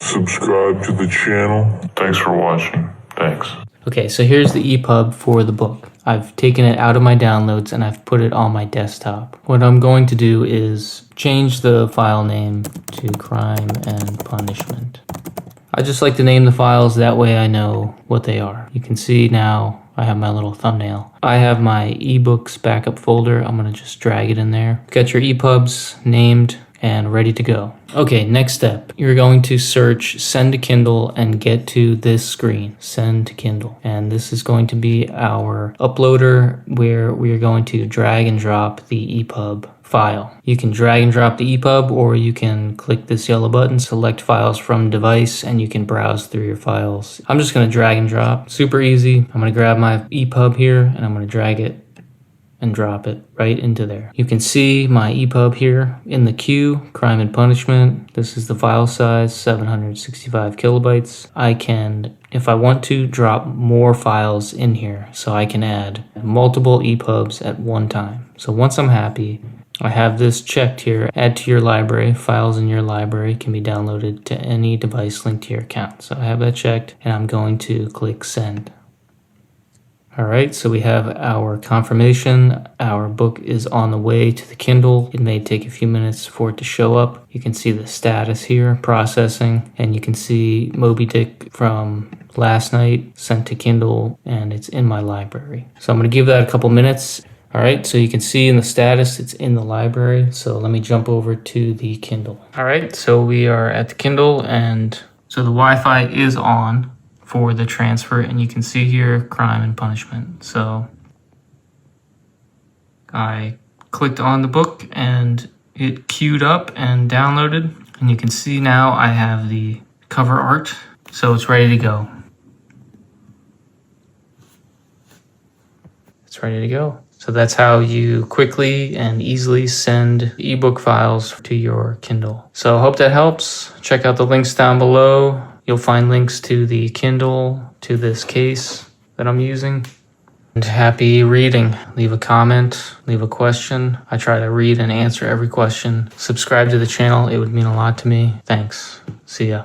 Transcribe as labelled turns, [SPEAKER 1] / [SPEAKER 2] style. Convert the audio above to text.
[SPEAKER 1] Subscribe to the channel. Thanks for watching. Thanks.
[SPEAKER 2] Okay, so here's the EPUB for the book. I've taken it out of my downloads and I've put it on my desktop. What I'm going to do is change the file name to Crime and Punishment. I just like to name the files, that way I know what they are. You can see now I have my little thumbnail. I have my Ebooks backup folder. I'm gonna just drag it in there. Got your EPUBs named and ready to go. Okay, next step. You're going to search send to Kindle and get to this screen, send to Kindle. And this is going to be our uploader where we are going to drag and drop the EPUB file. You can drag and drop the EPUB, or you can click this yellow button, select files from device, and you can browse through your files. I'm just gonna drag and drop, super easy. I'm gonna grab my EPUB here and I'm gonna drag it and drop it right into there. You can see my EPUB here in the queue, Crime and Punishment. This is the file size, 765 kilobytes. I can, if I want to, drop more files in here, so I can add multiple EPUBs at one time. So once I'm happy, I have this checked here, add to your library. Files in your library can be downloaded to any device linked to your account. So I have that checked and I'm going to click send. All right, so we have our confirmation. Our book is on the way to the Kindle. It may take a few minutes for it to show up. You can see the status here, processing, and you can see Moby Dick from last night sent to Kindle, and it's in my library. So I'm gonna give that a couple minutes. All right, so you can see in the status, it's in the library. So let me jump over to the Kindle. All right, so we are at the Kindle, and so the Wi-Fi is on for the transfer, and you can see here, Crime and Punishment. So I clicked on the book and it queued up and downloaded, and you can see now I have the cover art, so it's ready to go. It's ready to go. So that's how you quickly and easily send ebook files to your Kindle. So I hope that helps. Check out the links down below. You'll find links to the Kindle, to this case that I'm using. And happy reading. Leave a comment, leave a question. I try to read and answer every question. Subscribe to the channel. It would mean a lot to me. Thanks. See ya.